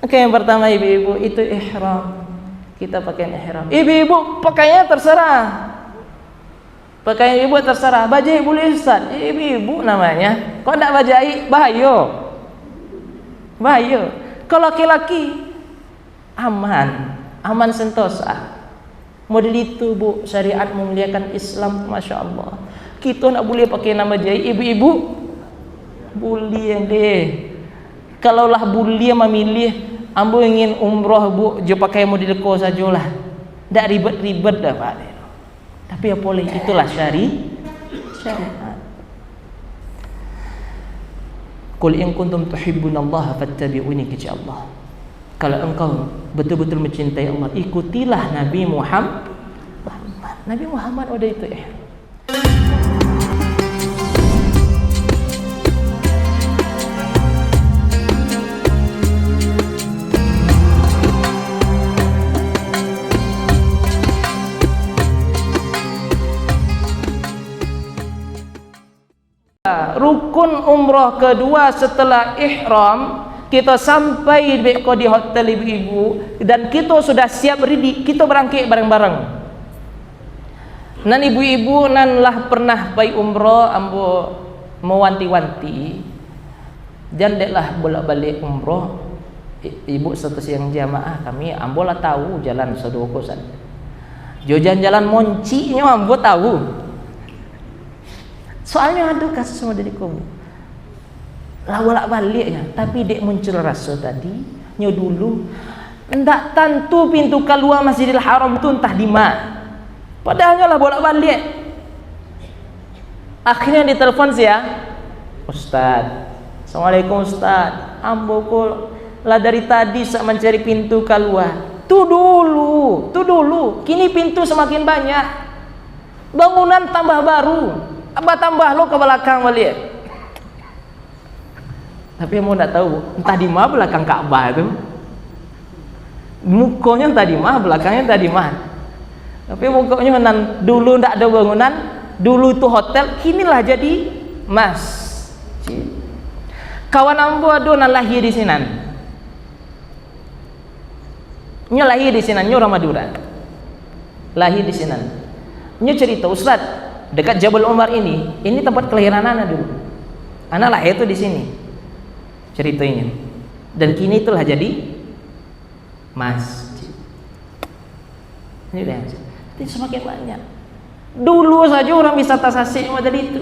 Oke, yang pertama ibu-ibu itu ihram. Kita pakai ihram. Ibu-ibu pakainya terserah. Pakaian ibu terserah. Bajai boleh Ustaz. Ibu-ibu namanya. Kok enggak bajai? Bahaya. Bahaya. Kalau laki-laki aman, aman sentosa. Model itu Bu, syariat memuliakan Islam, masya Allah. Kita nak boleh pakai nama jahit, ibu-ibu boleh deh. Kalaulah boleh memilih, ambo ingin umrah Bu, je pakai model ko sajalah. Tak ribet-ribet dah Pak. Tapi apa boleh, itulah syariat. Qul in kuntum tuhibbunallaha fattabi'uni, kata Allah. Kalau engkau betul-betul mencintai Allah, ikutilah Nabi Muhammad. Nabi Muhammad ada itu Rukun umrah kedua setelah ihram, kita sampai di hotel ibu-ibu dan kita sudah siap ready, kita berangkat bareng-bareng. Nan ibu-ibu nan lah pernah pai umrah, ambo mewanti-wanti jangan deklah bolak-balik umrah. Ibu satu siang jamaah kami, ambo lah tahu jalan Sodoko san. Jalan moncinya ambo tahu. Soalnya ada kasus sama dari kamu. Lah bolak-baliknya, tapi dek muncul rasa tadi nyo dulu ndak tentu pintu keluar Masjidil Haram tu entah di mana. Padahalnya lah bolak-balik. Akhirnya ditelepon saya, Ustaz. Assalamualaikum Ustaz. Ambo kok lah dari tadi sak mencari pintu keluar. Tu dulu. Kini pintu semakin banyak. Bangunan tambah baru. Apa tambah lo ke belakang balik. Tapi mau nak tahu entah di mana belakang Ka'bah itu. Mukanya entah di mana, belakangnya entah di mana. Tapi mukanya nan dulu ndak ada bangunan, dulu itu hotel, kinilah jadi masjid. Kawan ambo ado nan lahir di sini. Nyo lahir di sini, nyo orang Madura. Lahir di sini. Nyo cerita, Ustaz, dekat Jabal Umar ini tempat kelahiran anak dulu. Anak lahir itu di sini. Ceritanya. Dan kini itulah jadi masjid. Ini dah. Jadi semakin banyak. Dulu saja orang bisa tasasik model itu.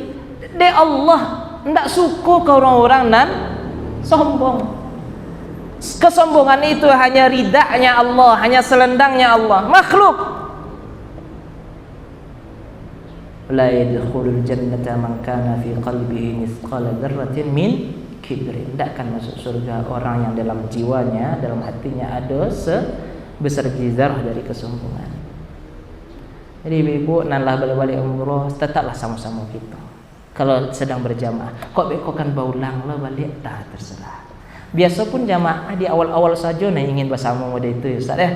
De Allah tidak suka ke orang-orang nan sombong. Kesombongan itu hanya ridanya Allah, hanya selendangnya Allah. Makhluk la yadkhulul jannata man kana fi qalbihi mithqala dzarratin min kibrin. Tidak akan masuk surga orang yang dalam jiwanya, dalam hatinya ada sebesar biji zarah dari kesombongan. Jadi ibu-ibu nanlah balik umroh, tetaplah sama-sama kita. Kalau sedang berjamaah, kok kan baulang lah balik, dah terserah. Biasa pun jamaah di awal-awal saja nah ingin bersama model itu Ustaz ya.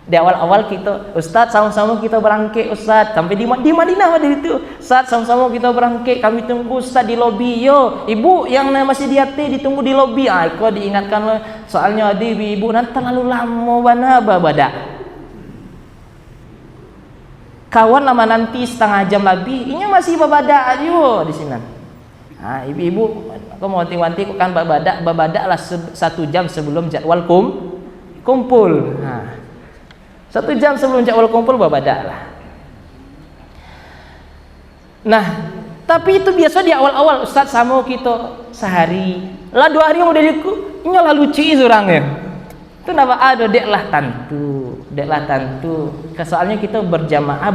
Di awal-awal kita, Ustaz sama-sama kita berangkat Ustaz, sampai di Madinah ada itu. Ustaz sama-sama kita berangkat, kami tunggu Ustaz di lobi. Yo, ibu yang masih di hati ditunggu di lobi. Kau diingatkan soalnya ada ibu nanti terlalu lama badak. Kawan lama nanti setengah jam lebih, ini masih babadak aja di sini. Ibu-ibu, aku mau wanti-wanti kan babadak lah 1 jam sebelum jadwal kumpul. 1 jam sebelum jadwal kumpul babadak lah. Nah, tapi itu biasa di awal-awal Ustaz sama kita sehari. Lah 2 hari mau diriku, ini lah lucu orangnya. Itu nama ada deklah tentu. Soalnya kita berjamaah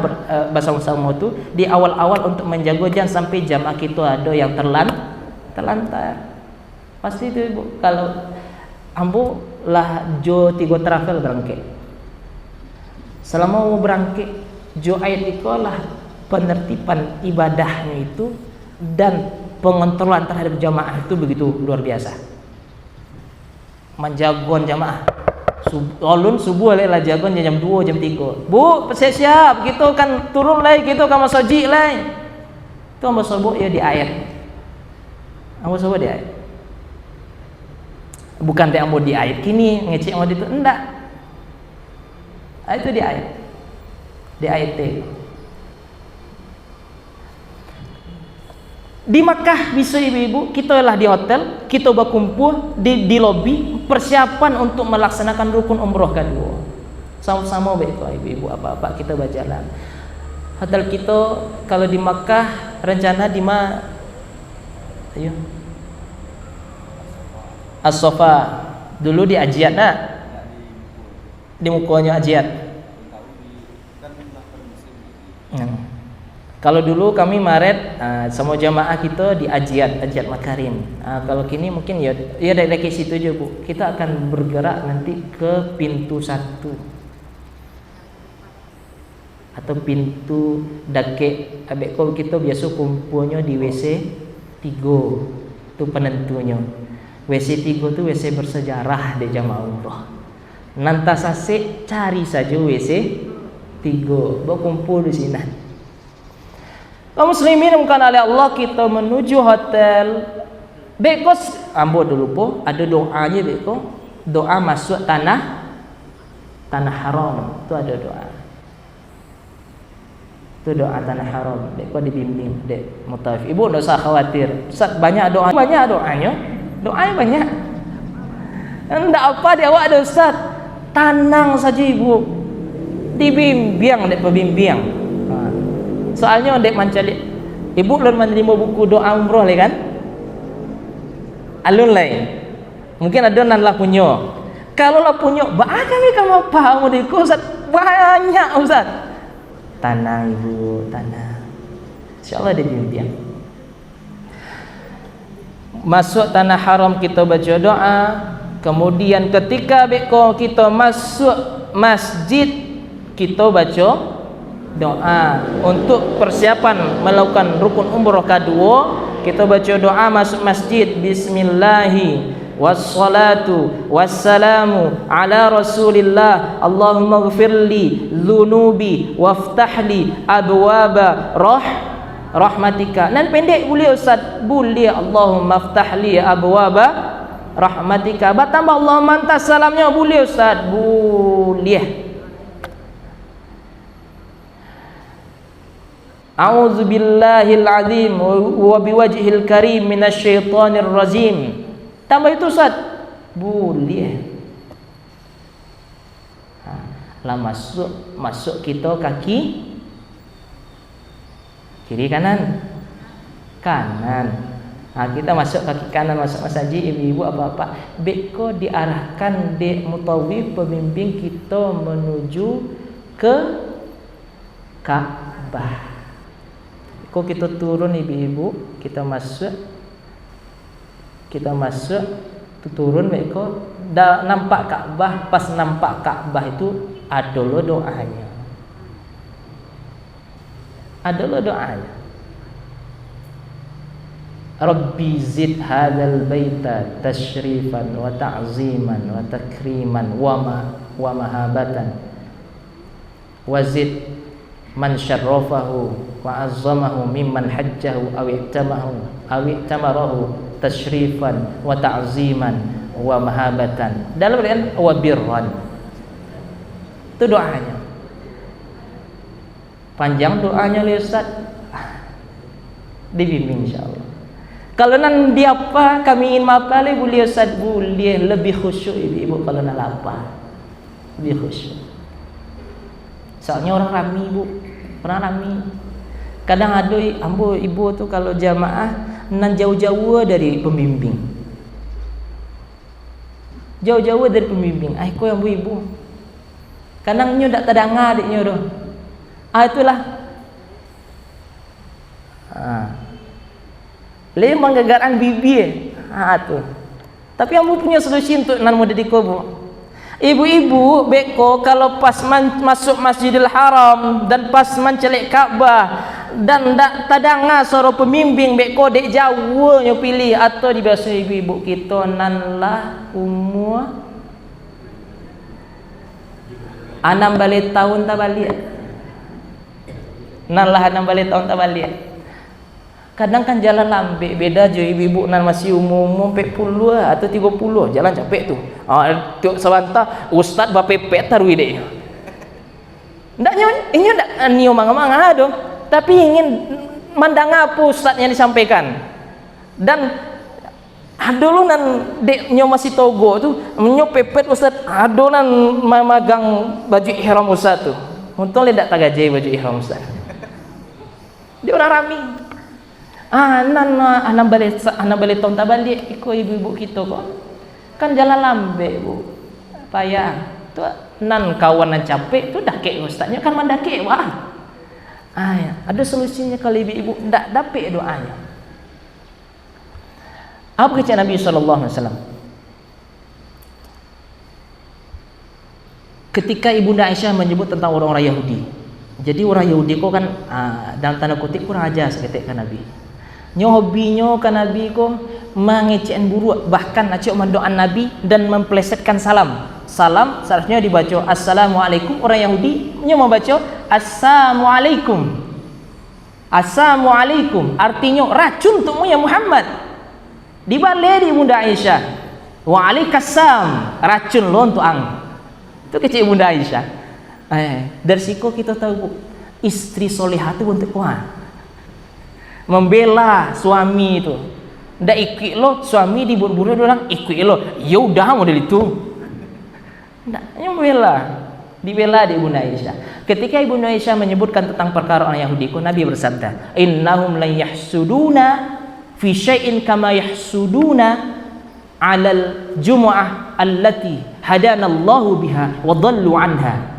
bersama-sama itu di awal-awal untuk menjaga jangan sampai jamaah kita ada yang terlantar. Pasti itu ibu. Kalau ambo lah jo 3 travel berangkat. Selama mau berangkat, jo ayat itu lah penertiban ibadahnya itu dan pengontrolan terhadap jamaah itu begitu luar biasa. Menjagoan jamaah. Ulun subuh lah jagoan jam 2 jam 3. Bu, siap gitu kan turun lagi gitu kan masoji lagi. Itu ambo sobo ya di ayat. Ambo sobo di ayat. Bukan dia mau diait kini ngecek mau itu enggak. Itu diait. Diait. Di Makkah bisa ibu-ibu, kita lah di hotel, kita berkumpul di lobi persiapan untuk melaksanakan rukun umroh kedua. Sama-sama baik ibu-ibu apa-apa kita berjalan. Hotel kita kalau di Makkah rencana di mana? Ayo. As-Safa. Dulu di Ajiat nak? Di mukanya Ajiat. Kalau dulu kami Maret sama jamaah kita di Ajiat Makarim. Kalau kini mungkin ya dari situ aja Bu. Kita akan bergerak nanti ke pintu 1 atau pintu dake. Abek kita biasa kumpulnya di WC 3. Itu penentunya. WC 3 itu WC bersejarah di jamaah umroh. Nanti sase cari saja WC 3, berkumpul di sini. Kaum muslimin bukan oleh Allah kita menuju hotel. Bekos ambo dulu po ada doanya beko. Doa masuk tanah haram. Itu ada doa. Itu doa tanah haram. Beko dibimbing dek mutawif. Ibu enggak usah khawatir. Ustaz banyak doanya. Doanya banyak. Enggak apa dia awak ada Ustaz. Tanang saja ibu. Dibimbing dek pembimbing. Soalnya dek mencari ibu belum menerima buku doa umroh le kan? Alun lain. Mungkin ada nan lah punya. Kalau lah punya, banyak kamu paham diku Ustaz. Banyak Ustaz. Tanang ibu, tanang. Insyaallah dia bimbing. Masuk tanah haram kita baca doa. Kemudian ketika beko kita masuk masjid kita baca doa untuk persiapan melakukan rukun umroh kedua. Kita baca doa masuk masjid. Bismillahi wassalatu wassalamu ala rasulillah. Allahumma ghfirli dhunubi waftahli abwaba rahmatika. Nan pendek boleh Ustaz? Boleh. Allahumma ftahli abwaba rahmatika. Batambah Allahumma antas salamnya boleh Ustaz? Boleh. A'udzu billahil azim wa biwajhil karim minasyaitonir rajim. Tambah itu Ustaz? Boleh. Lah masuk kita kaki kiri kanan. Kita masuk kaki kanan masuk masjid ibu-ibu apa-apa. Beko diarahkan dek mutawif pembimbing kita menuju ke Ka'bah. Kok kita turun ibu-ibu, kita masuk, turun kok dah nampak Ka'bah. Pas nampak Ka'bah itu ada lo doanya. Rabbi zid hadzal baita tasyrifan wa ta'ziman wa takriman wa mahabatan wa zid man syarrafahu wa azzamahu mimman hajjahu aw i'tamarahu tasyrifan wa ta'ziman wa mahabatan. Dalam artian wa birran. Itu doanya. Panjang doanya li Ustaz. Dibimbing insyaallah. Kalau nan dia apa kami ingin mapale boleh Ustaz, boleh. Lebih khusyuk ibu kalau nak lapar. Lebih khusyuk. Soalnya orang rami ibu, orang rami. Kadang ada ambo ibu tu kalau jamaah nan jauh-jauh dari pembimbing. Jauh-jauh dari pembimbing. Ko yang ibu. Kadang nyo dak terdengar dik nyo tu. Itulah. Lemang gagaran bibi. Tu. Tapi ambo punya solusi untuk nan muda dikobo. Ibu-ibu beko kalau pas masuk Masjidil Haram dan pas mencelik Ka'bah dan tak tadanga suara pembimbing beko dek Jawa nyo pilih atau di bahasa ibu-ibu kita nan lah umur 6 balik tahun tak balik. Nan lah 6 balik tahun tak balik. Kadang kan jalan lambe, beda je ibu-ibu nan masih umur 40 atau 30, jalan capek tu. Tiok sebantah ustaz bapepet tarui dek. Ndak ini ndak nio manga-manga do, tapi ingin mandang apa ustaznya disampaikan. Dan aduh nan dek nyo masih togo tu, nyo pepet ustaz, aduh nan magang baju ihram ustaz tu. Untung le ndak tagajai baju ihram ustaz. Dia orang rami. Anak balik tahun tak balik ikut ibu-ibu kita kok. Kan jalan lambe bu, payah. Tu nan kawan nan capek tu dah kek ustaznya kan mandakek wah. Ada solusinya kalau ibu-ibu ndak dapat doanya. Apa kata Nabi sallallahu alaihi wasallam? Ketika Ibunda Aisyah menyebut tentang orang-orang Yahudi. Jadi orang Yahudi kok kan dalam tanda kutip kurang ajar seketika Nabi. Nyo hobinya kan Nabi ko mengecekan buruk, bahkan acik mendoakan Nabi dan memplesetkan salam. Salam seharusnya dibaca assalamualaikum, orang Yahudi nyo membaca assalamualaikum. Assalamualaikum artinya racun untukmu ya Muhammad. Dibalik di Bunda Aisyah. Waalaikumsalam racun lo untuk ang. Itu kecil Bunda Aisyah. Dari situ kita tahu istri solehah itu untuk kuah. Membela suami itu. Ndak ikut lo suami diburu-buru orang ikut lo. Ya udah model itu. Ndak membela. Dibela di Bunda Aisyah. Ketika Ibunda Aisyah menyebutkan tentang perkara orang Yahudi, Nabi bersabda, "Innahum la yahsuduna fi syai'in kama yahsuduna 'alal jumu'ah allati hadana Allahu biha wa dhallu 'anha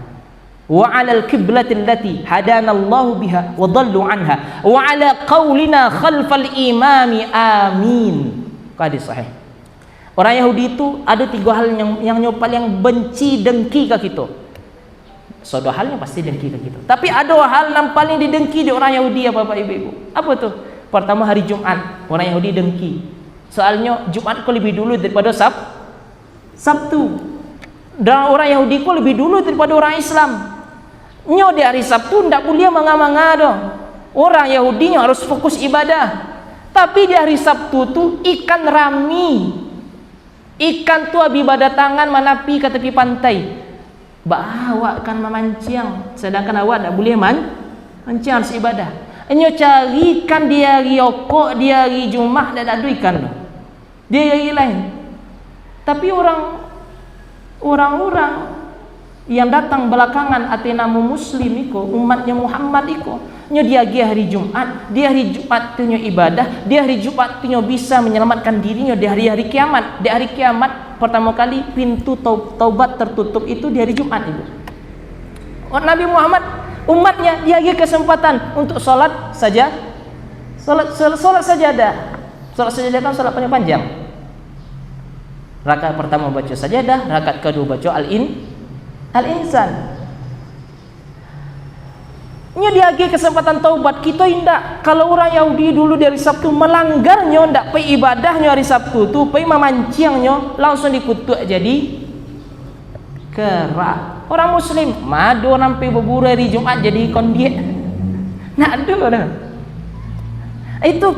wa 'alal qiblati allati hadana Allahu biha wa dhallu 'anha wa 'ala qaulina khalfal imami amin." Hadis sahih. Orang Yahudi itu ada 3 hal yang paling benci dengki ke kita. Suatu halnya pasti dengki ke kita. Tapi ada hal yang paling didengki di orang Yahudi ya Bapak Ibu. Apa tuh? Pertama hari Jumat, orang Yahudi dengki. Soalnya Jumat kok lebih dulu daripada Sabtu. Dan orang Yahudi kok lebih dulu daripada orang Islam. Nyo di hari Sabtu ndak boleh manga-manga dong. Orang Yahudi harus fokus ibadah. Tapi di hari Sabtu tuh ikan rami. Ikan tuh ibadah tangan manapi ke tepi pantai. Awak kan memancing, sedangkan awak tak boleh mancing, harus ibadah. Nyo carikan di hari okok, di hari Jumat dah ada ikan tu. Dia hari lain. Tapi orang-orang yang datang belakangan atenamu muslim iko, umatnya Muhammad iko, nyo dia hari Jumat, di hari Jumat tu nyo ibadah, di hari Jumat tu nyo bisa menyelamatkan dirinya di hari-hari kiamat. Di hari kiamat pertama kali pintu taubat tertutup itu di hari Jumat itu. Nabi Muhammad umatnya dia kesempatan untuk salat saja. Salat sajadah. Salat sajadah kan salat panjang. Rakaat pertama baca sajadah, rakaat kedua baca al-insan. Nya diagi kesempatan taubat kita indak. Kalau orang Yahudi dulu dari Sabtu melanggarnya ndak pai ibadahnya hari Sabtu tu pai memancingnya langsung dikutuk jadi kerak. Orang muslim madu sampai berburu hari Jumat jadi kondiet. Nak ada dah. Itu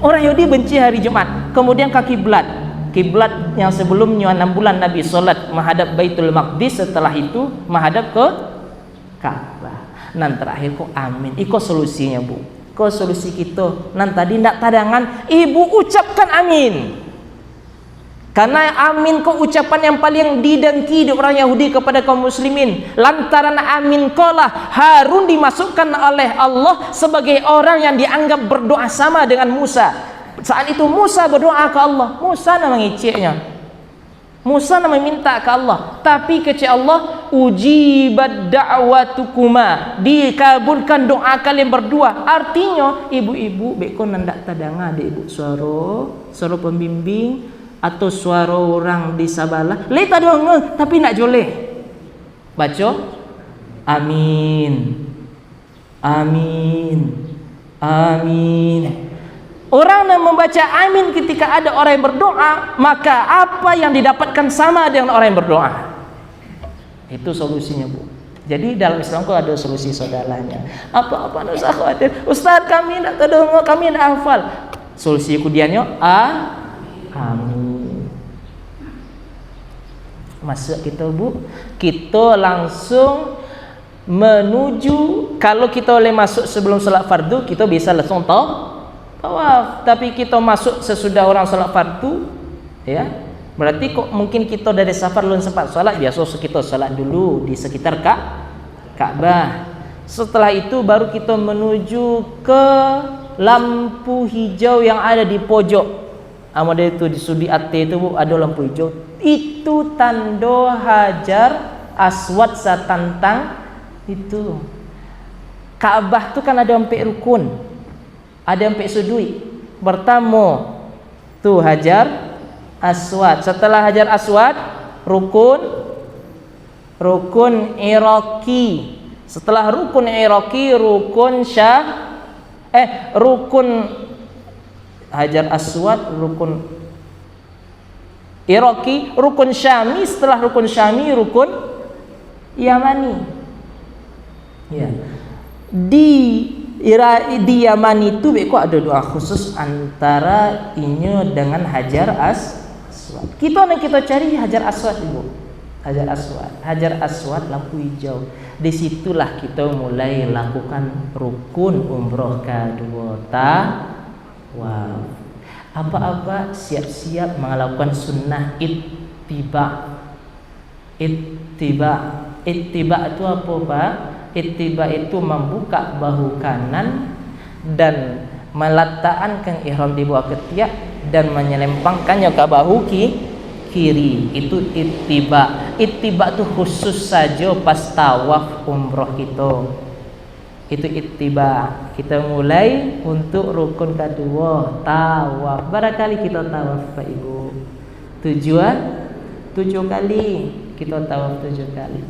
orang Yahudi benci hari Jumat. Kemudian ke kiblat. Kiblat yang sebelumnya 6 bulan Nabi salat menghadap Baitul Maqdis, setelah itu menghadap ke Ka'bah. Nan terakhir kok amin. Iko solusinya bu. Ko solusi kita. Nan tadi ndak tadangan. Ibu ucapkan amin. Karena amin kok ucapan yang paling didengki di orang Yahudi kepada kaum muslimin. Lantaran amin kolah Harun dimasukkan oleh Allah sebagai orang yang dianggap berdoa sama dengan Musa. Saat itu Musa berdoa ke Allah. Musa nama ngiciknya. Musa nama minta ke Allah, tapi kata Allah, ujibat da'watukuma, dikabulkan doa kalian berdua. Artinya ibu-ibu bekon ndak tadanga de ibu suara pembimbing atau suara orang di sabalah. Le tadanga tapi nak joleh. Baca amin. Amin. Amin. Orang yang membaca amin ketika ada orang yang berdoa, maka apa yang didapatkan sama dengan orang yang berdoa. Itu solusinya bu. Jadi dalam Islam itu ada solusi saudaranya. Apa-apa tidak usah khawatir. Ustaz kami nak kedongo, kami nak hafal. Solusi kudiannya amin. Masuk kita bu, kita langsung menuju. Kalau kita boleh masuk sebelum salat fardu, kita bisa langsung tawaf. Tapi kita masuk sesudah orang salat fardu, ya. Berarti kok mungkin kita dari safar belum sempat salat, biasa kita salat dulu di sekitar Ka'bah. Setelah itu baru kita menuju ke lampu hijau yang ada di pojok. Amada itu di sudi ate itu bu, ada lampu hijau. Itu tanda Hajar Aswad satantang itu. Ka'bah tu kan ada 4 rukun, ada 4 sudut. Pertama tu Hajar Aswad. Setelah Hajar Aswad rukun Iraqi. Setelah rukun Iraqi rukun Hajar Aswad, rukun Iraqi, rukun Syami. Setelah rukun Syami rukun Yamani. Ya. Di Yamani itu kok ada doa khusus antara ini dengan Hajar Aswad. Kita cari Hajar Aswad ibu. Hajar Aswad lampu hijau. Disitulah kita mulai lakukan rukun umroh kedua tawaf. Apa-apa siap-siap melakukan sunnah ittiba. Ittiba itu apa Pak? Ittiba itu membuka bahu kanan dan meletakkan ihram di bawah ketiak dan menyelempangkannya ke bahu kiri. Itu ittiba. Ittiba itu khusus saja pas tawaf umroh kita. Itu ittiba. Kita mulai untuk rukun kedua tawaf. Barangkali kita tawaf Pak Ibu. Tujuan 7 kali. Kita tawaf 7 kali.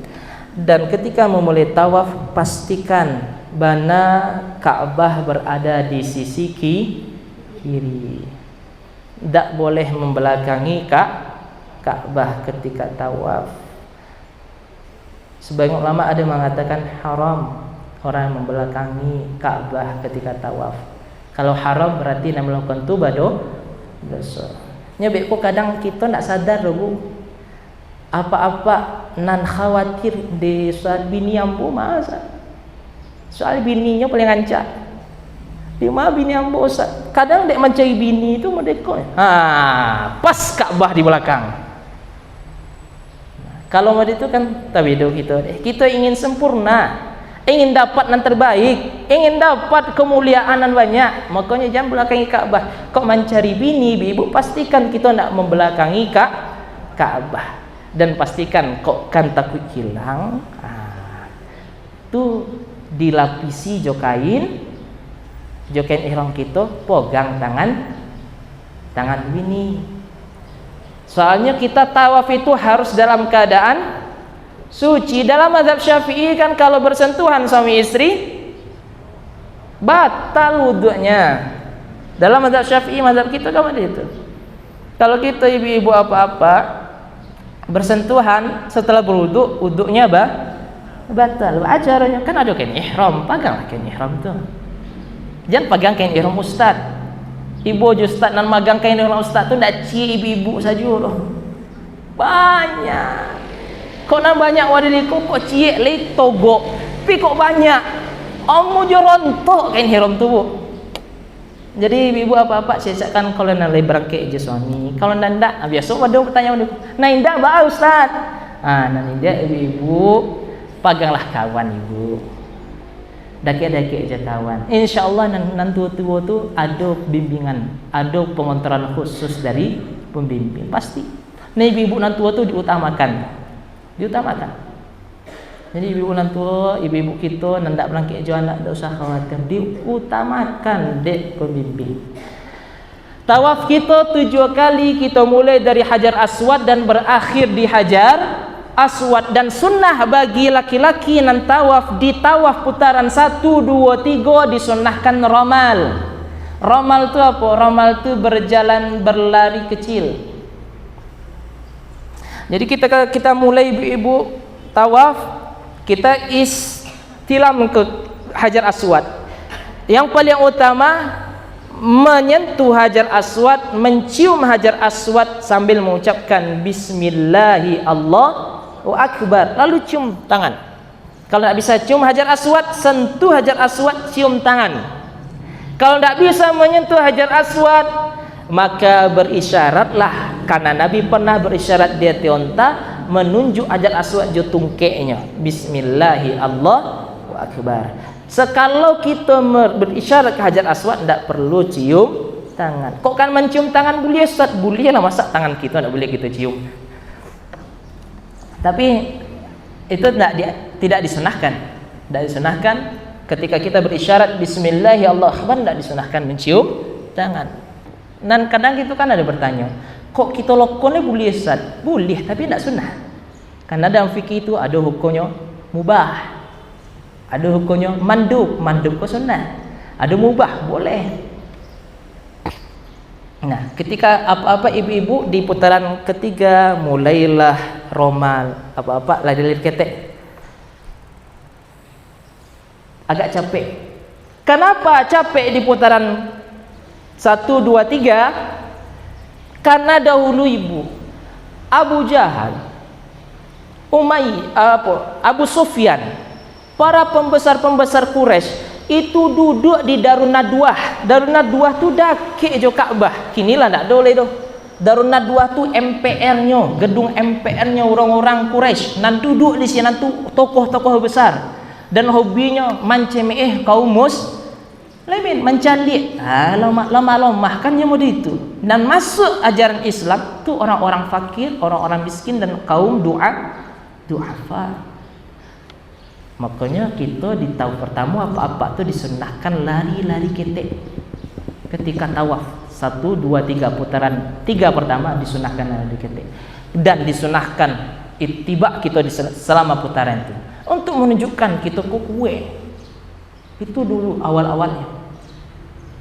Dan ketika memulai tawaf, pastikan mana Ka'bah berada di sisi kiri. Tak boleh membelakangi Ka'bah ketika tawaf. Sebagian ulama ada mengatakan haram orang yang membelakangi Ka'bah ketika tawaf. Kalau haram berarti nak melakukan tu dosa. Nyebek kok kadang kita tak sadar Bu. Apa-apa nan khawatir di soal bini ambo masa. Soal bininya paling ancak. Di mana bini ambo Ustaz? Kadang dek mencari bini itu merdeka. Pas Ka'bah di belakang. Kalau mau itu kan tabido kita ingin sempurna, ingin dapat yang terbaik, ingin dapat kemuliaan yang banyak, makanya jangan belakangi Ka'bah. Kok mencari bini, ibu pastikan kita nak membelakangi Ka'bah. Dan pastikan kok kan takut hilang, tu dilapisi jokain ihram kita, pegang tangan bini. Soalnya kita tawaf itu harus dalam keadaan suci. Dalam mazhab Syafi'i kan kalau bersentuhan suami istri batal wudunya. Dalam mazhab Syafi'i, mazhab kita kan ada itu. Kalau kita ibu-ibu apa-apa bersentuhan setelah berwudu, wudunya batal. Acaranya kan ada kain ihram, peganglah kain ihram tuh. Jangan pegang kain ihram ustaz. Ibu ustaz nan magang kain ihram ustaz tuh ndak cie ibu-ibu saja loh. Banyak. Kok nan banyak wadiliku kok cie le togo. Pi kok banyak. Omu jo rontok kain ihram tuh, Bu. Jadi ibu apa-apa siasakan kalau nak berangkat je suami. Kalau ndak biasa ada pertanyaan nah indah ba ustaz. Nan indah ibu peganglah kawan ibu. Daki-daki aja kawan. Insyaallah nan tua-tua tu ada bimbingan, ada pengontrolan khusus dari pembimbing pasti. Nah ibu nan tua tu diutamakan. Jadi ibu nan tua, ibu kita nan tak berangkat jo anak tak usah khawatir, diutamakan dek pembimbing. Tawaf kita 7 kali, kita mulai dari Hajar Aswad dan berakhir di Hajar Aswad. Dan sunnah bagi laki-laki nan tawaf di tawaf putaran 1, 2, 3 disunnahkan romal. Romal itu apa? Romal itu berlari kecil. Jadi kita mulai ibu-ibu tawaf kita istilam ke Hajar Aswad. Yang paling utama menyentuh Hajar Aswad, mencium Hajar Aswad sambil mengucapkan Bismillahi Allahu Akbar, lalu cium tangan. Kalau tidak bisa cium Hajar Aswad, sentuh Hajar Aswad, cium tangan. Kalau tidak bisa menyentuh Hajar Aswad, maka berisyaratlah, karena Nabi pernah berisyarat dia tionta menunjuk Hajar Aswad jo tungkeknya, Bismillahi Allahu Akbar. Sekalau kita berisyarat ke Hajar Aswad, tidak perlu cium tangan. Kok kan mencium tangan boleh Ustaz? Boleh lah, masa tangan kita tidak boleh kita cium. Tapi itu tidak disunahkan. Tidak disunahkan ketika kita berisyarat Bismillahi Allahu Akbar, tidak disunahkan mencium tangan. Dan kadang itu kan ada bertanya, kok kita lakukannya boleh Ustaz? Boleh, tapi tidak sunnah. Karena dalam fikih itu ada hukumnya mubah, ada hukumnya mandub kok sunnah, ada mubah boleh. Nah, ketika apa-apa ibu-ibu di putaran ketiga mulailah romal, apa-apa lari ketek, agak capek. Kenapa capek di putaran 1, 2, 3? Karena dahulu ibu Abu Jahal, Abu Sufyan, para pembesar-pembesar Quraisy itu duduk di Darun Nadwah. Darun Nadwah tu dakik jo Ka'bah. Kinilah ndak boleh doh. Darun Nadwah tu MPR-nya, gedung MPR-nya orang-orang Quraisy. Nan duduk di sini tu tokoh-tokoh besar. Dan hobinya mancemeh kaum muslimin, mencalik. Lama-lama kan dia model itu. Dan masuk ajaran Islam tu orang-orang fakir, orang-orang miskin dan kaum du'afa. Makanya kita di tahun pertama apa-apa tu disunahkan lari-lari ketek ketika tawaf. 1, 2, 3 putaran 3 pertama disunahkan lari ketek, dan disunahkan ittiba kita selama putaran itu untuk menunjukkan kita kue. Itu dulu awal-awalnya.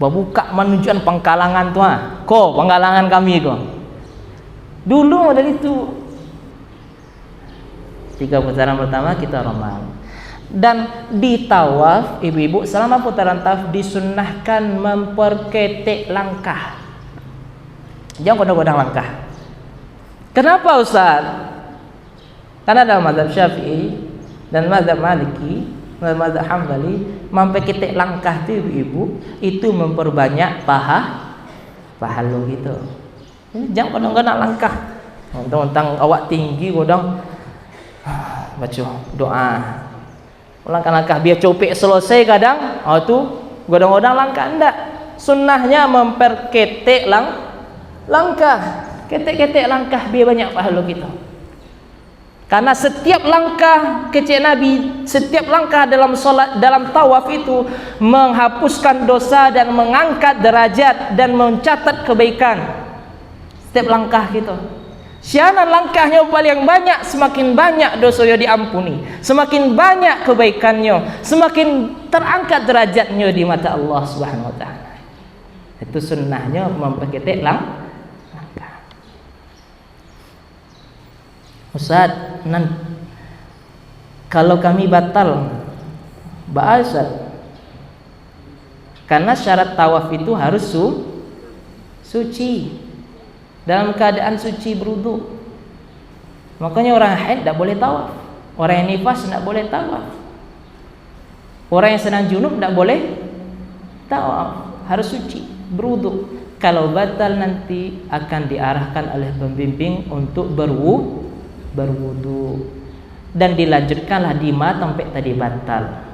Buka menunjukkan pengkalangan tu pengkalangan kami dulu dari itu. 3 putaran pertama kita romal. Dan di tawaf ibu-ibu selama putaran tawaf disunnahkan memperketek langkah, jangan godang-godang langkah. Kenapa Ustaz? Karena dalam mazhab Syafi'i dan mazhab Maliki dan mazhab Hambali, memperketek langkah itu ibu-ibu itu memperbanyak pahala gitu. Jangan godang-godang langkah, tentang awak tinggi godang baca doa, langkah-langkah biar copek selesai kadang tu godang-godang langkah. Enggak, sunnahnya memperketek langkah, ketek-ketek langkah biar banyak pahala kita. Karena setiap langkah kecil Nabi, setiap langkah dalam solat, dalam tawaf itu menghapuskan dosa dan mengangkat derajat dan mencatat kebaikan. Setiap langkah kita, sianan langkahnya paling banyak, semakin banyak dosanya diampuni, semakin banyak kebaikannya, semakin terangkat derajatnya di mata Allah Subhanahu wa taala. Itu sunnahnya memperketek langkah. Ustaz, kalau kami batal Ustaz, karena syarat tawaf itu harus suci, dalam keadaan suci berwudu. Makanya orang haid tidak boleh tawaf, orang yang nifas tidak boleh tawaf, orang yang sedang junub tidak boleh tawaf, harus suci berwudu. Kalau batal nanti akan diarahkan oleh pembimbing untuk berwudu dan dilanjutkanlah di sampai tadi batal.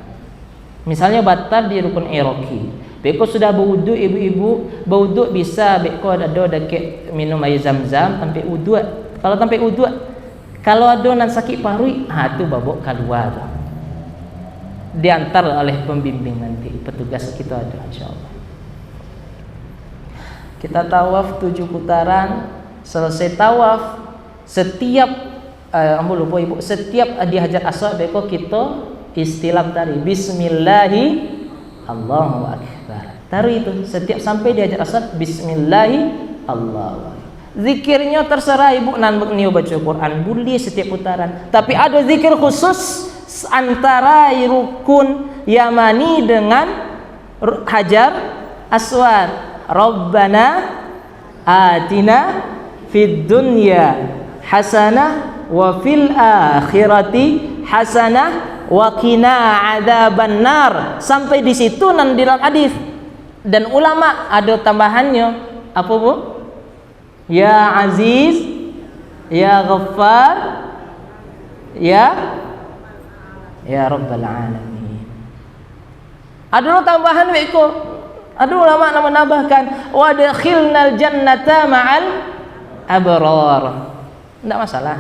Misalnya batal di rukun iraqi, beko sudah berwudu ibu-ibu, berwudu bisa beko ada dekat minum air zam-zam sampai wudu. Kalau sampai wudu, kalau ada nan sakit paru, tu babok keluar. Diantar oleh pembimbing nanti, petugas kita ada insyaallah. Kita tawaf 7 putaran, selesai tawaf setiap lupa ibu, setiap di Hajar Aswad beko kita istilam tadi Bismillahi Allahu Akbar. Taruh itu setiap sampai di Hajar Aswad Bismillahi Allahu Akbar. Zikirnya terserah ibu, nan niu baca Quran boleh setiap putaran, tapi ada zikir khusus antara rukun Yamani dengan Hajar Aswad. Rabbana atina fid dunya hasanah wa fil akhirati hasanah wa qina adzaban nar. Sampai di situ nan di dalam hadis. Dan ulama ada tambahannya, apa Bu? Ya Aziz, ya Ghaffar, ya Rabbal alamin. Ada tambahan itu. Ada ulama yang menambahkan wa dakhilnal jannata ma'al abrar. Tidak masalah.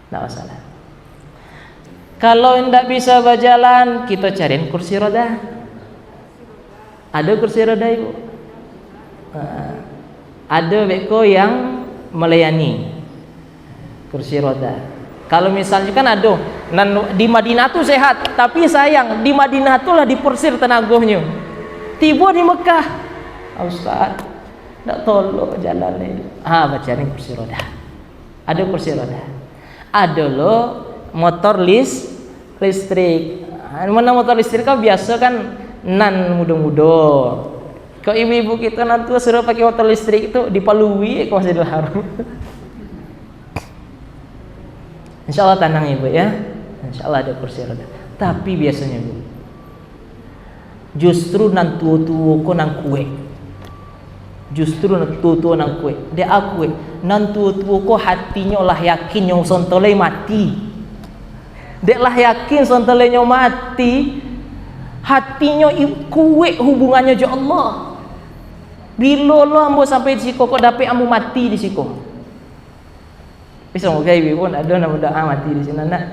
Tidak masalah. Kalau tidak bisa berjalan, kita cariin kursi roda. Ada kursi roda Ibu. Ada beko yang melayani kursi roda. Kalau misalnya kan ada di Madinah tuh sehat, tapi sayang di Madinah tuh lah dipersir tenaganya. Tiba di Mekah, Ustaz, tak tolong jalan ni. Bacarin kursi roda. Ada kursi roda. Ada lo motor listrik. Mana motor listrik kan biasa kan nan muda-muda. Kalau ibu-ibu kita nanti suruh pakai motor listrik itu dipalui ke Masjidil Haram. Insya Allah tenang Ibu ya. Insya Allah ada kursi roda. Tapi biasanya Bu, justru nan tua-tua ko nang kue. Justru nan tua-tua nang kue. Dia akue nan tua-tua ko hatinya lah yakin yang sontolai mati. Dia lah yakin sontolainya mati. Hatinya kue hubungannya jo Allah. Bila lo ambo sampai di siko kok dapat ambo mati di siko. Bisa moga ibu pun ada nama doa mati di sini nak.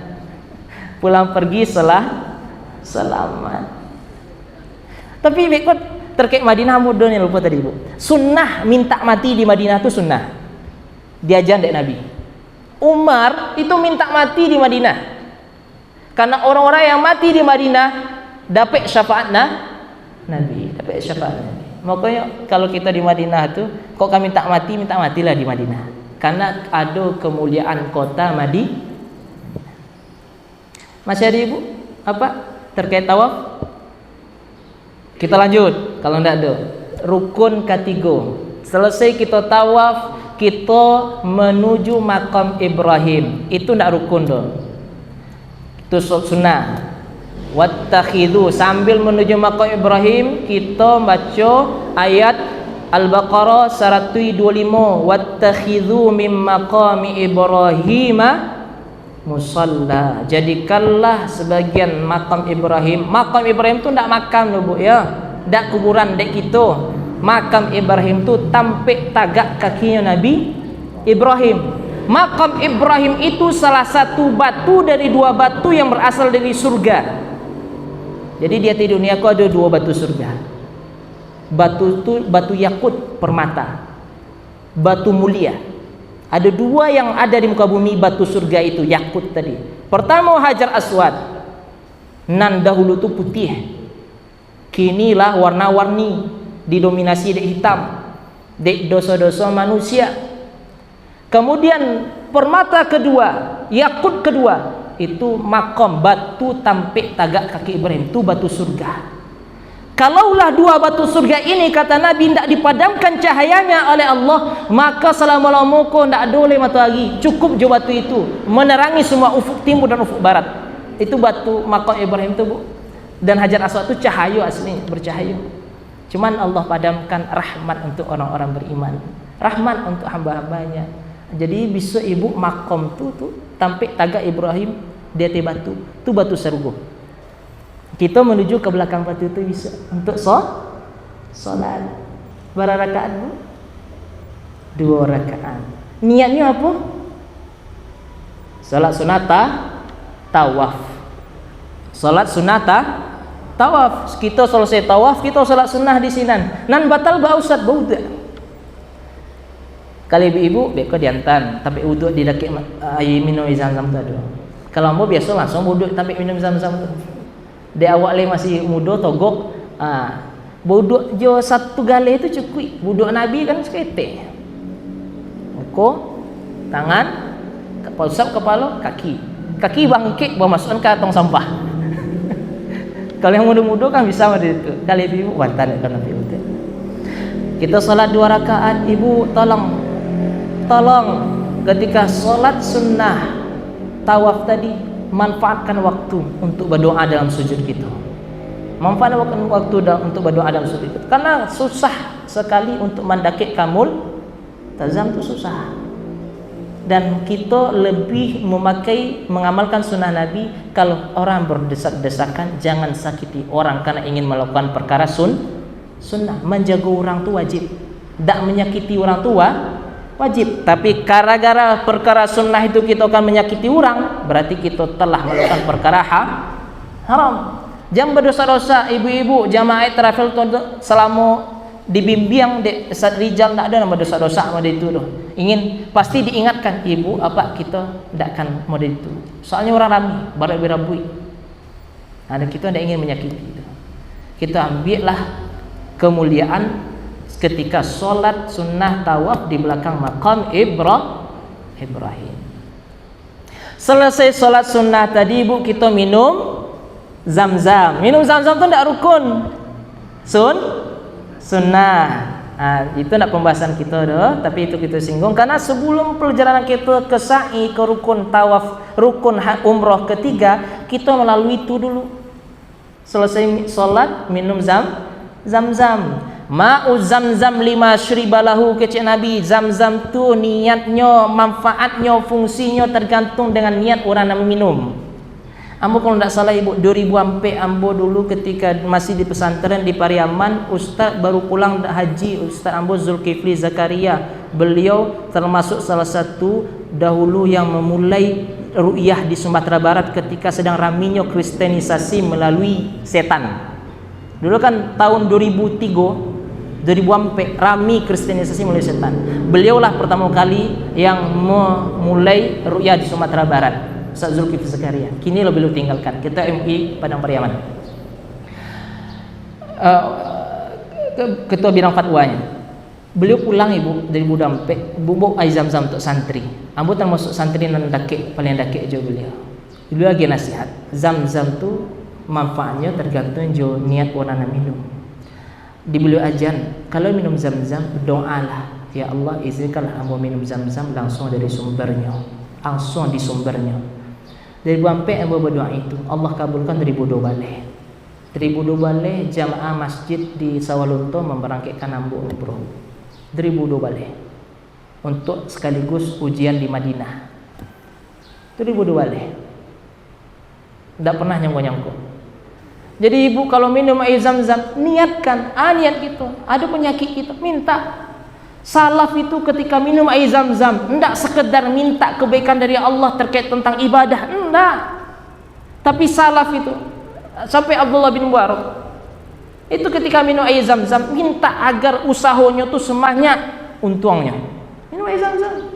Pulang pergi selamat. Tapi ikut terkait Madinah mudah nih lupa tadi Bu. Sunnah minta mati di Madinah itu sunnah. Diajar dari Nabi. Umar itu minta mati di Madinah. Karena orang-orang yang mati di Madinah dapat syafaat Nabi, dapat syafaat Nabi. Makanya kalau kita di Madinah tuh kok kami minta matilah di Madinah. Karena ada kemuliaan kota Madinah. Masih ada Ibu? Apa? Terkait tawaf? Kita lanjut. Kalau tidak ada rukun ketiga. Selesai kita tawaf, kita menuju makam Ibrahim. Itu tidak rukun doh. Itu sunnah. Wattakhidhu, sambil menuju makam Ibrahim kita baca ayat Al-Baqarah 125. Wattakhidhu mim maqami Ibrahim musalla. Jadikanlah sebagian makam Ibrahim. Makam Ibrahim tu ndak makam loh Bu ya. Ndak kuburan dek kita. Makam Ibrahim tu tampik tagak kakinya Nabi Ibrahim. Makam Ibrahim itu salah satu batu dari dua batu yang berasal dari surga. Jadi di hati dunia aku ada dua batu surga. Batu itu batu yakut permata. Batu mulia. Ada dua yang ada di muka bumi batu surga itu yakut tadi. Pertama Hajar Aswad. Nan dahulu itu putih. Kinilah warna-warni, didominasi dek hitam. Dek dosa-dosa manusia. Kemudian permata kedua, yakut kedua, itu makom batu tampik tagak kaki Ibrahim, itu batu surga. Kalaulah dua batu surga ini kata Nabi tidak dipadamkan cahayanya oleh Allah, maka selama-lamanya tidak ada oleh matahari, cukup je batu itu menerangi semua ufuk timur dan ufuk barat. Itu batu makom Ibrahim itu Bu. Dan Hajar Aswad itu cahaya asli, bercahaya. Cuman Allah padamkan rahmat untuk orang-orang beriman, rahmat untuk hamba-hambanya. Jadi bisa ibu makom tu tampik tagak Ibrahim di atas batu, tu batu surga. Kita menuju ke belakang batu itu bisa untuk solat. Berapa rakaat Bu? 2 rakaat. Niatnya apa? Salat sunata tawaf. Salat sunata tawaf. Kita selesai tawaf, kita salat sunnah di sini. Nan batal ba ustaz bauda. Kalau ibu-ibu beko diantan, tapi wuduk di daki air minum Zam-Zam tu ada. Kalau mau biasa langsung wuduk tapi minum Zam-Zam tu. Di awak le masih muda togok, wuduk jo satu galih itu cukup. Wuduk Nabi kan sekete. Tangan, usap kepala, kaki. kaki bangkit bawa masukkan ke tong sampah. Kalau yang muda-muda kan bisa mandi itu. Kali ibu bantan kan nanti itu. Kita salat 2 rakaat, ibu tolong ketika salat sunnah tawaf tadi manfaatkan waktu untuk berdoa dalam sujud kita. Manfaatkan waktu untuk berdoa dalam sujud kita. Karena susah sekali untuk mendaki kamul tazam itu susah. Dan kita lebih mengamalkan sunnah Nabi. Kalau orang berdesak-desakan, jangan sakiti orang karena ingin melakukan perkara sunnah. Menjaga orang tu wajib, tidak menyakiti orang tua wajib. Tapi gara-gara perkara sunnah itu kita akan menyakiti orang, berarti kita telah melakukan perkara haram. Jangan berdosa-dosa ibu-ibu jamaah travel selama dibimbing di Ustaz Rijal, tidak ada nama dosa-dosa model itu doh. Ingin pasti diingatkan ibu apa kita tidak akan model itu. Soalnya orang ramai, beramai-ramai. Ada kita tidak ingin menyakiti itu. Kita ambillah kemuliaan ketika solat sunnah tawaf di belakang makam Ibrahim. Selesai solat sunnah tadi ibu, kita minum zam-zam. Minum zam-zam itu tidak rukun. Sunnah. Itu nak pembahasan kita dah, tapi itu kita singgung karena sebelum perjalanan kita ke sa'i ke rukun tawaf, rukun umrah ketiga, kita melalui itu dulu. Selesai solat minum zam-zam. Ma'u zam-zam lima syribalahu, kecik Nabi. Zam-zam tu niatnya, manfaatnya, fungsinya tergantung dengan niat orang nak minum. Ambo kalau tidak salah ibu 2004 ambo dulu ketika masih di pesantren di Pariaman, ustaz baru pulang haji, Ustaz Ambo Zulkifli Zakaria. Beliau termasuk salah satu dahulu yang memulai ru'yah di Sumatera Barat ketika sedang raminya kristenisasi melalui setan. Dulu kan tahun 2004 rami kristenisasi melalui setan. Beliaulah pertama kali yang memulai ru'yah di Sumatera Barat. Ustaz Zulkifli Zakaria. Kini beliau tinggalkan. Kita MI Padang Pariaman. Ketua bidang fatwanya. Beliau pulang ibu dari Budampe, bubuk air zam-zam untuk santri. Ambo termasuk santri nan dakik, paling dakik jo beliau. Beliau lagi nasihat. Zam-zam tu manfaatnya tergantung jo niat orang nak minum. Di beliau ajan, kalau minum zam-zam doalah, ya Allah izinkanlah ambo minum zam-zam langsung dari sumbernya. Langsung di sumbernya. Dari sampai ambo berdoa itu, Allah kabulkan 1000 balik. 1000 balik jamaah masjid di Sawalunto memberangkatkan ambo umroh. 1000 balik untuk sekaligus ujian di Madinah. 1000 balik. Tidak pernah nyangkut-nyangkut. Jadi ibu kalau minum air zam-zam, niatkan, niat gitu. Ada penyakit kita, minta. Salaf itu ketika minum air zam-zam tidak sekedar minta kebaikan dari Allah terkait tentang ibadah, enggak. Tapi salaf itu sampai Abdullah bin Mubarak itu ketika minum air zam-zam minta agar usahanya tuh sebanyak untungnya. Minum air zam-zam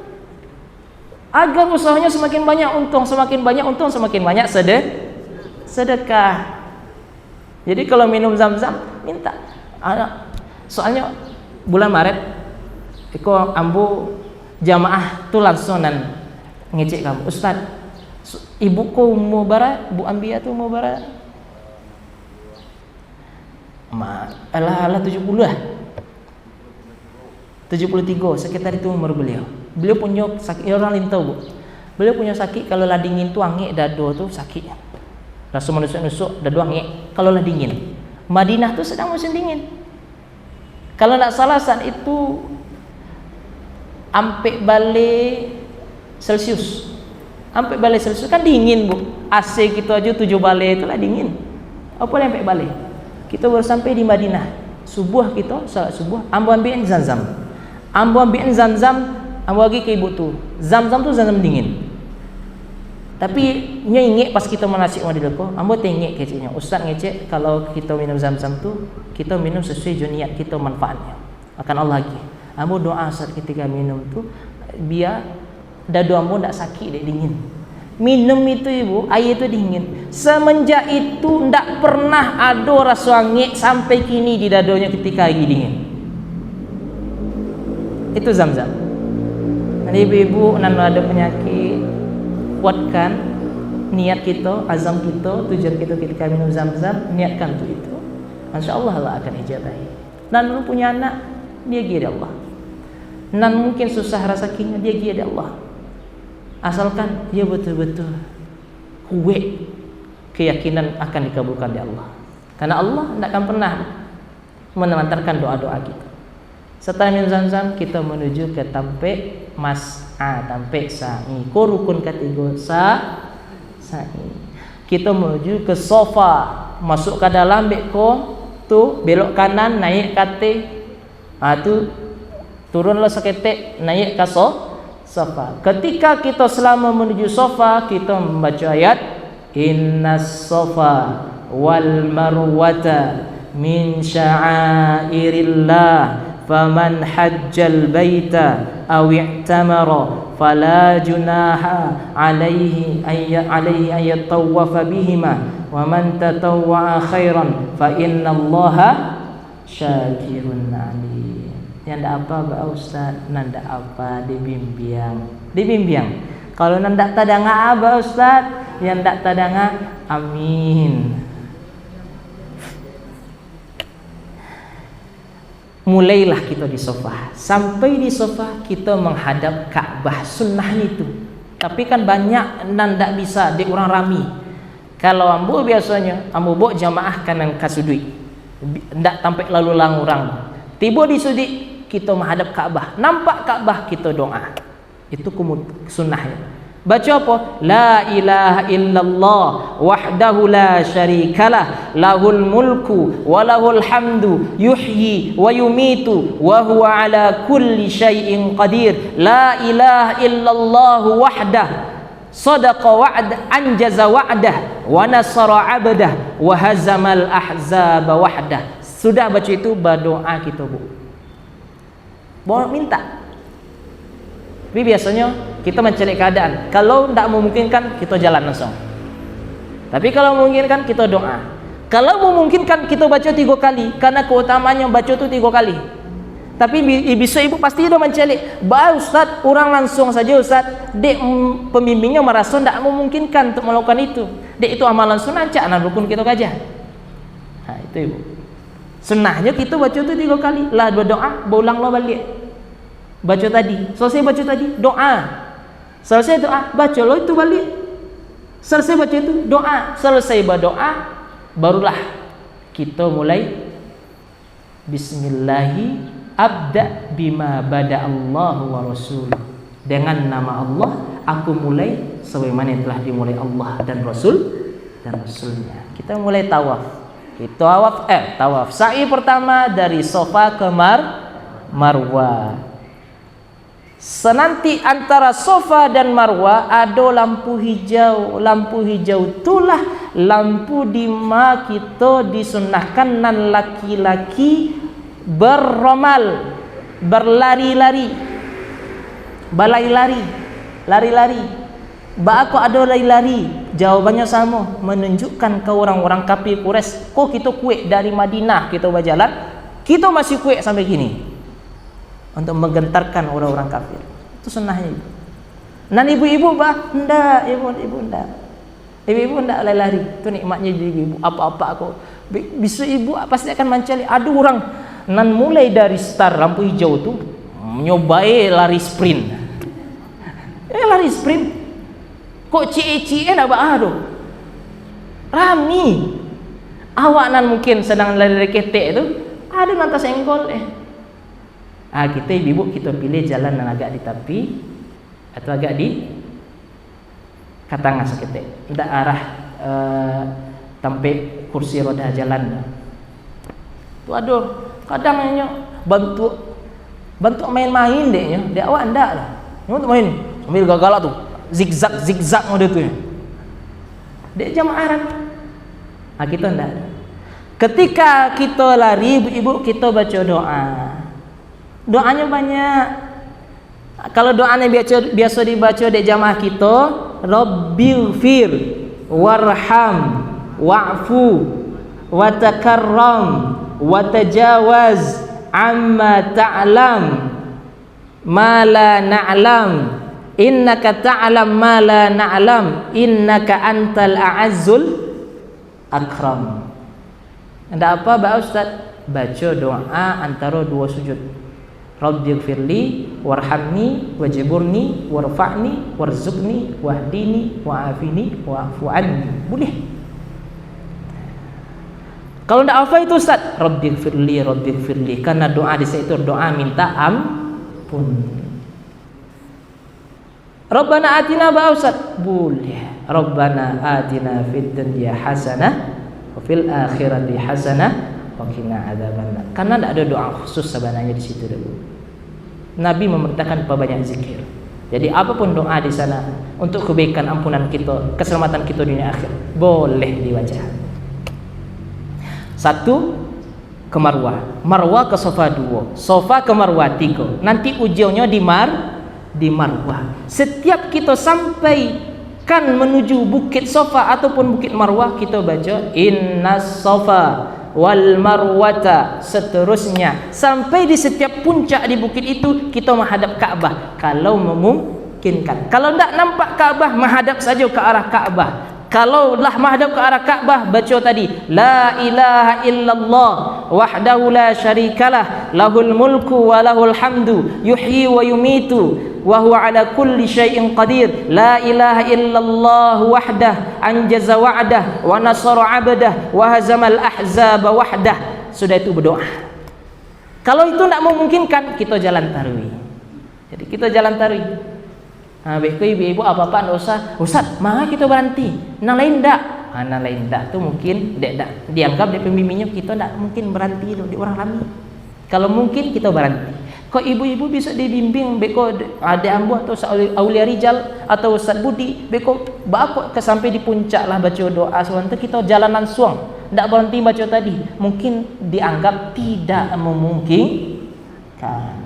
agar usahanya semakin banyak untung, semakin banyak untung, semakin banyak sedekah. Jadi kalau minum zam-zam minta. Soalnya bulan Maret Iko ambo jamaah tu langsung dan ngecek kamu, Ustaz, ibuku mau bara, Bu Ambia tu mau bara, ala 70 lah, 73, sekitar itu umur beliau. Beliau punya sakit, orang lain tahu bu, beliau punya sakit kalau lah dingin tu angin dado tu sakit, langsung menusuk-nusuk dado angin kalau lah dingin. Madinah tu sedang musim dingin. Kalau tak salah saat itu ampe balik Celcius. Ampe balik Celcius kan dingin bu. AC kita aja 7 balik itu lah dingin. Apa yang ampe balik? Kita baru sampai di Madinah. Subuh kita salat subuh. Ambo ambilin zam-zam. Ambo ambilin zam-zam. Ambo lagi ke ibu tu. Zam-zam tu zam-zam dingin. Tapi nyengek pas kita menasik di leko. Ambo tengek keciknya. Ustaz ngecek kalau kita minum zam-zam tu kita minum sesuai niat kita manfaatnya. Akan Allah lagi. Ambo doa saat ketika minum tu biar dadu ambo tak sakit dek dingin. Minum itu ibu, air itu dingin. Semenjak itu tak pernah ada rasa angin sampai kini di dadonya ketika lagi dingin. Itu zam-zam. Nanti ibu-ibu nan ada penyakit kuatkan niat kita, azam kita, tujuan kita ketika minum zam-zam, niatkan untuk itu, insya-Allah Allah akan ijabahi. Dan lu punya anak, dia gila Allah. Dan mungkin susah rezekinya, dia gila Allah. Asalkan dia betul-betul kuat keyakinan akan dikabulkan di Allah. Karena Allah tidak akan pernah menelantarkan doa-doa kita. Setelah minum zam-zam, kita menuju ke tampek mas'a, tampek sa'i. Ko rukun ketiga sa'i. Kita menuju ke sofa, masuk ke dalam beko tu, belok kanan naik kate. Tu turunlah seketik naik ke sofa. Ketika kita selama menuju sofa, kita membaca ayat Innas sofa wal marwata min sya'airillah faman hajjal baita aw i'tamara fala junaha alaihi ayyatawafa bihima wa man tatawwa'a khairan fa innallaha syakirun alim. Yang ndak apa Pak Ustaz, ndak apa dibimbing. Kalau ndak tadanga apa Ustaz, yang ndak tadanga amin. Mulailah kita di sofa. Sampai di sofa kita menghadap Ka'bah, sunnahnya itu. Tapi kan banyak nan ndak bisa di orang rami. Kalau ambo biasanya ambo bawa jamaah kanan kasudui. Ndak sampai lalu lang orang. Tiba di sudi kita menghadap Ka'bah, nampak Ka'bah kita doa. Itu sunnahnya. Baca apa? La ilaha illallah wahdahu la syarikalah lahul mulku wa lahul hamdu yuhyi wa yumitu wa huwa ala kulli syai'in qadir. La ilaha illallah wahdah sadaqa wa'dah anjaza wa'dah wa nasara 'abdah wa hazamal ahzaba wahdah. Sudah baca itu berdoa kita, Bu. Bawa minta. Tapi biasanya kita mencari keadaan. Kalau tidak memungkinkan, kita jalan langsung. Tapi kalau memungkinkan, kita doa. Kalau memungkinkan, kita baca 3 kali. Karena keutamanya baca itu 3 kali. Tapi besok ibu pasti sudah mencari. Ustaz, orang langsung saja Ustaz. Dek pembimbingnya merasa tidak memungkinkan untuk melakukan itu. Dek itu amalan sunnah, cak nah rukun kita gajah. Nah itu ibu. Sunnahnya kita baca itu 3 kali. Lah berdoa, berulanglah balik. Baca tadi, selesai baca tadi, doa. Selesai doa, baca lo itu balik. Selesai baca itu, doa. Selesai berdoa, barulah kita mulai Bismillahi abda bima bada Allah wa rasul. Dengan nama Allah, aku mulai sebagaimana yang telah dimulai Allah dan Rasulnya. Kita mulai tawaf. Tawaf. Sa'i pertama dari Safa ke Marwah. Senanti antara Safa dan Marwah ada lampu hijau. Lampu hijau itulah lampu di mana kita disunnahkan nan laki-laki berromal, berlari-lari, lari-lari. Aku ada lari-lari. Jawabannya sama, menunjukkan ke orang-orang kafir Quraisy, kok kita kuat dari Madinah kita berjalan, kita masih kuat sampai gini. Untuk menggentarkan orang-orang kafir. Itu sunnahnya. Dan ibu-ibu enggak, ibu enggak. Ibu-ibu enggak lari-lari. Itu nikmatnya jadi ibu. Apa-apa aku. Bisa ibu pasti akan mencari. Ada orang nan mulai dari start lampu hijau tu nyobai lari sprint. Lari sprint. Kok cie-cie nak baharu. Rami. Awak nan mungkin sedang lari ketek tu, ada nanti senggol kita ibu kita pilih jalan yang agak di tepi atau agak di katangah seketik. Tidak arah sampai kursi roda jalan. Tu aduh, kadang bantu main-main deh. Dia awak ndak lah. Untuk main sambil gagal tu. Zigzag mode tu. Dia jamaaran. Kita ndak. Ketika kita lari, ibu kita baca doa. Doanya banyak. Kalau doanya biasa dibaca di jamaah kita, Rabbighfir warham wa'fu watakarram watajawaz amma ta'lam ma la na'lam innaka ta'lam ma la na'lam innaka antal a'azzul akram. Ada apa Pak Ustaz? Baca doa antara dua sujud. Rabbighfirli warhamni wajburni warfa'ni warzuqni wahdini wa'afini wa'fu anni. Boleh. Kalau tidak hafal itu Ustaz, Rabbighfirli, karena doa di situ doa minta ampun. Rabbana atina ba Ustaz? Boleh. Rabbana atina fid dunya hasanah wa fil akhirati hasanah wa qina adzabannar. Karena tidak ada doa khusus sebenarnya di situ dulu. Nabi memerintahkan perbanyak zikir. Jadi apapun doa di sana untuk kebaikan, ampunan kita, keselamatan kita dunia akhir, boleh dibaca. 1 ke Marwah, Marwah ke Safa 2, Safa ke Marwah 3. Nanti ujungnya di Marwah. Setiap kita sampai kan menuju bukit Safa ataupun bukit Marwah, kita baca innas Safa wal Marwata, seterusnya sampai di setiap puncak di bukit itu kita menghadap Ka'bah kalau memungkinkan. Kalau tidak nampak Ka'bah, menghadap saja ke arah Ka'bah. Kalau lah menghadap ke arah Ka'bah, baca tadi la ilaha illallah wahdahu la syarikalah lahul mulku wa lahul hamdu yuhyi wa yumitu wa huwa ala kulli syai'in qadir. La ilaha illallah wahdah anjaza wa'dah wa nasara 'abdah wa hazamal ahzaba wahdah. Sudah itu berdoa. Kalau itu tidak memungkinkan, kita jalan tarwih. Jadi kita jalan tarwih. Baik ibu-ibu apa-apa enggak usah. Ustaz, maka kita berhenti. Nang lain enggak? Nang lain enggak tuh mungkin enggak dianggap dari pembimbingnya kita enggak mungkin berhenti di orang lami. Kalau mungkin kita berhenti. Kok ibu-ibu bisa dibimbing beko ada ambu atau Aulia Rijal atau Ustaz Budi beko bako ke sampai di puncak lah baca doa sebentar kita jalanan suang. Enggak berhenti baca tadi. Mungkin dianggap tidak memungkinkan.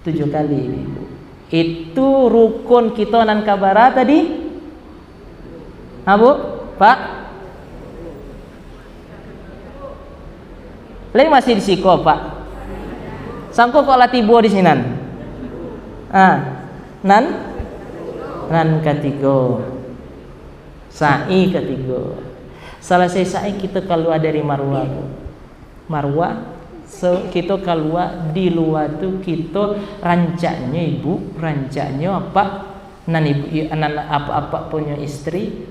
7 kali ibu. Itu rukun kita nan kabara tadi. Bu, Pak. Lain masih di siko, Pak. Sangko kok latibo di sini nan. Nan ketiga. Sa'i ketiga. Selesai sa'i kita keluar dari Marwah. Marwah kita keluar di luar tu kita rancaknya ibu, rancaknya apa nan ibu nan apa-apa punya istri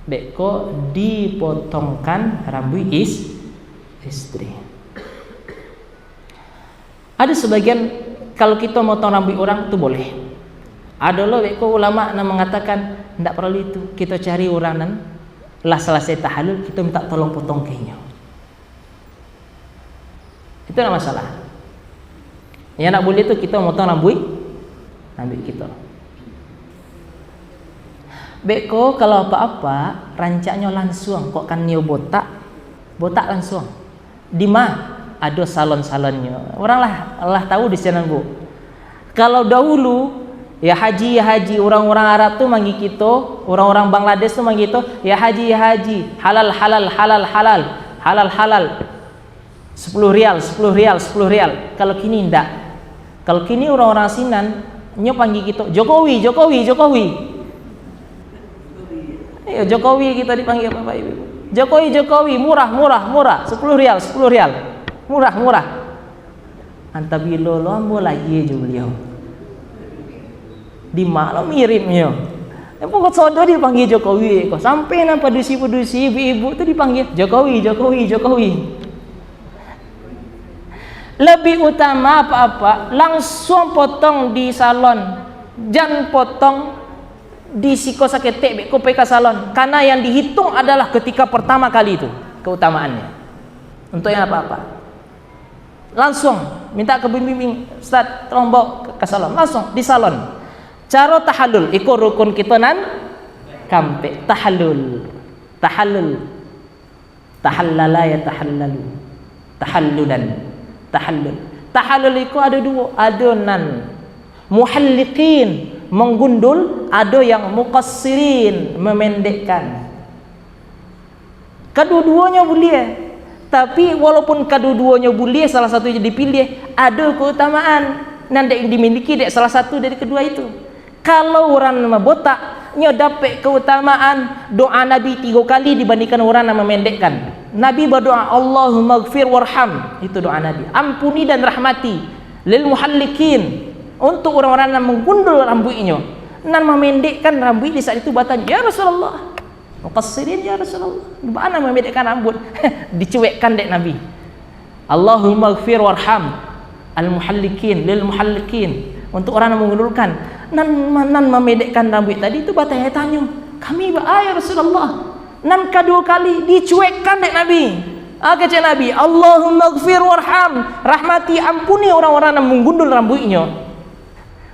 beko dipotongkan rambut istri. Ada sebagian kalau kita motong rambut orang tu boleh. Ada loh beko ulama yang mengatakan tidak perlu itu, kita cari orang nan lah selesai tahallul kita minta tolong potong kayaknya. Itu tidak masalah. Yang nak boleh tu kita motong rambut kita. Beko kalau apa-apa rancaknya langsung kok kan nyo botak langsung. Di mana ada salon-salonnya. Orang lah tahu di sana Bu. Kalau dahulu ya haji orang-orang Arab tu manggil kita, orang-orang Bangladesh tu manggil kita ya haji, halal 10 rial. Kalau kini enggak. Kalau kini orang-orang Sinan nyo panggil kita Jokowi. Ayo Jokowi kita dipanggil Bapak Ibu. Jokowi murah. 10 rial. Murah. Antabilo lo ambo lagi je beliau. Di mana miripnya. Pokok sodo dipanggil Jokowi. Kok sampai nang padusi ibu-ibu tu dipanggil Jokowi. Lebih utama apa-apa langsung potong di salon, jangan potong di siko saketek beko PK salon, karena yang dihitung adalah ketika pertama kali itu keutamaannya. Untuk yang apa-apa langsung minta ke bimbing Ustaz tolong bawa ke salon, langsung di salon. Cara tahallul ikut rukun kita nan kampe tahallul tahallala ya tahallalu tahallul itu ada dua, ada nan muhalliqin menggundul, ada yang muqassirin memendekkan. Kedua-duanya boleh, tapi walaupun kedua-duanya boleh, salah satu yang dipilih ada keutamaan nan dimiliki salah satu dari kedua itu. Kalau orang nama botak, nya dapat keutamaan doa Nabi 3 kali dibandingkan orang yang memendekkan. Nabi berdoa Allahumma ighfir warham, itu doa Nabi. Ampuni dan rahmati lil muhallikin, untuk orang-orang yang menggundul rambutnya. Nan memendekkan rambut di saat itu bertanya, ya Rasulullah, muqassirin ya Rasulullah, bagaimana memendekkan rambut? Dicuekkan dek Nabi. Allahumma ighfir warham al muhallikin lil muhallikin, untuk orang yang menggundulkan. Nan memendekkan rambut tadi itu bertanya-tanya, kami ya Rasulullah. Nan kedua kali dicuekkan dek Nabi. Kata Nabi, Allahumma ighfir warham, rahmati, ampuni orang-orang yang menggundul rambutnya.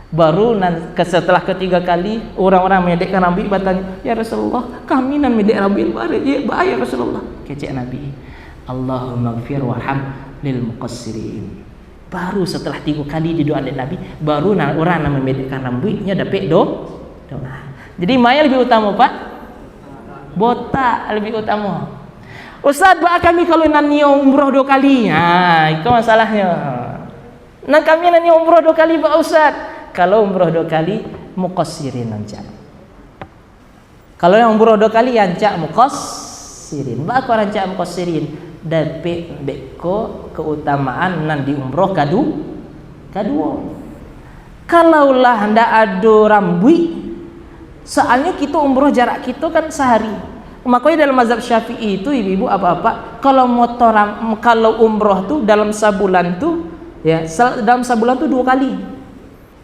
Baru setelah ketiga kali orang-orang memendekkan rambut bertanya, ya Rasulullah, kami nan mendek rambut ya Rasulullah. Kata Nabi, Allahumma ighfir warham lil muqassirin. Baru setelah 3 kali didoa oleh Nabi, baru orang yang memendekkan rambutnya dapat doa. Jadi mana lebih utama Pak? Botak lebih utama. Ustaz, bak kami kalau nanya umrah 2 kali. Itu masalahnya. Nah kami nanya umrah 2 kali Pak Ustaz. Kalau umrah 2 kali muqassirin ancak. Kalau yang umrah 2 kali ancak muqassirin. Bak aku ancak muqassirin. Dapat beko keutamaan nan di umrah kedua. Kalaulah ndak ada rambut, soalnya kita umrah jarak kita kan sehari. Makanya dalam mazhab Syafi'i itu ibu-ibu apa-apa kalau kalau umrah tuh dalam sebulan tuh ya, dalam sebulan tuh 2 kali.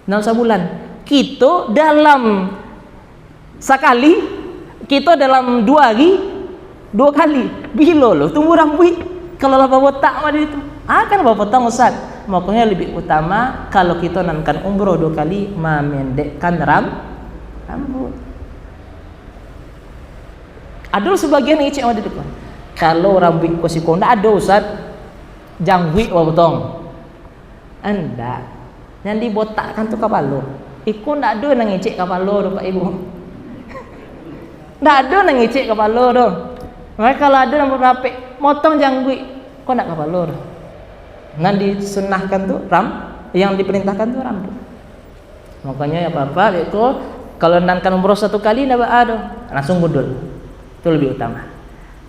Dalam sebulan. Kita dalam sekali, kita dalam 2 hari 2 kali. Bila loh tumbuh rambut kalau laba botak macam itu. Kan laba potong Ustaz. Makanya lebih utama kalau kita nankan umrah 2 kali memendekkan rambut. Ada sebagian yang cek ada depan. Kalau rambut ko si konda ada Ustaz, janggut wa potong. Anda yang dibotakkan tu kepala. Iku ndak ada nang ngecek kepala tu Pak Ibu. Ndak ada nang ngecek kepala tu. Mereka kalau ada rambut rapik, motong janggut, kok ndak kepala tu. Nan disunahkan tu yang diperintahkan tu rambut. Makanya ya Bapak, itu kalau nankan umroh 1 kali ndak ada, langsung gundul. Itu lebih utama.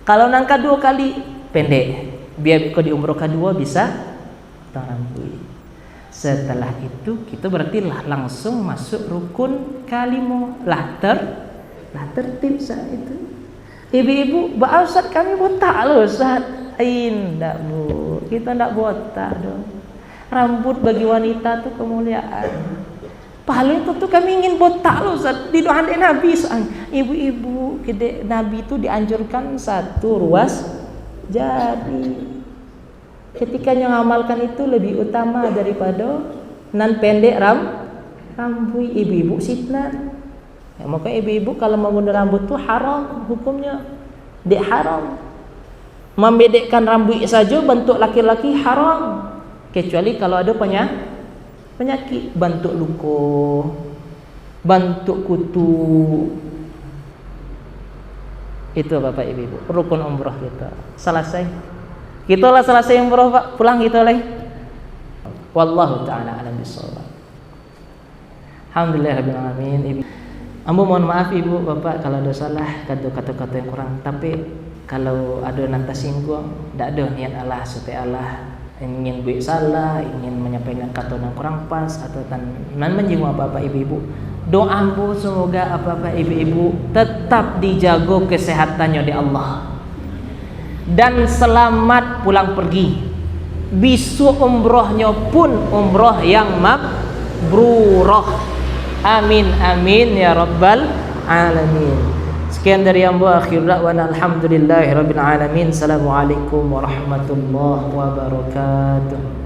Kalau nangka 2 kali pendek, biar kau di umroh kedua bisa potong rambut. Setelah itu kita berarti langsung masuk rukun kalimo lah tertib saat itu. Ibu-ibu, Ustaz kami botak loh Ustaz. Ndak Bu, kita ndak botak dong. Rambut bagi wanita tuh kemuliaan. Paling itu tuh kami ingin botak loh Ustaz. Di doa Nabi soalnya. Ibu-ibu, Nabi itu dianjurkan 1 ruas jari. Ketika mengamalkan itu lebih utama daripada nan pendek rambut. Ibu-ibu sitnan. Ya, maka ibu-ibu kalau menggunakan rambut itu haram hukumnya. Dia haram. Membedekkan rambut saja bentuk laki-laki haram. Kecuali kalau ada penyakit, bentuk luka, bentuk kutu. Itu Bapak Ibu, rukun umrah kita. Selesai. Kita lah selesai umrah Pak, pulang kita lagi. Wallahu taala alam bisawab. Alhamdulillahirabbil alamin. Ambo mohon maaf Ibu Bapak kalau ada salah kata-kata yang kurang, tapi kalau ada nanti singgung, tidak ada niat Allah supaya Allah ingin buat salah, ingin menyampaikan kata yang kurang pas atau nan menyinggung Bapak Ibu. Doa ambo semoga Bapak Ibu tetap dijaga kesehatannya di Allah. Dan selamat pulang pergi. Besok umrohnya pun umroh yang mabrurah. Amin amin ya rabbal alamin. Sekian dari ambo, akhir da'wana alhamdulillahirabbil alamin. Assalamualaikum warahmatullahi wabarakatuh.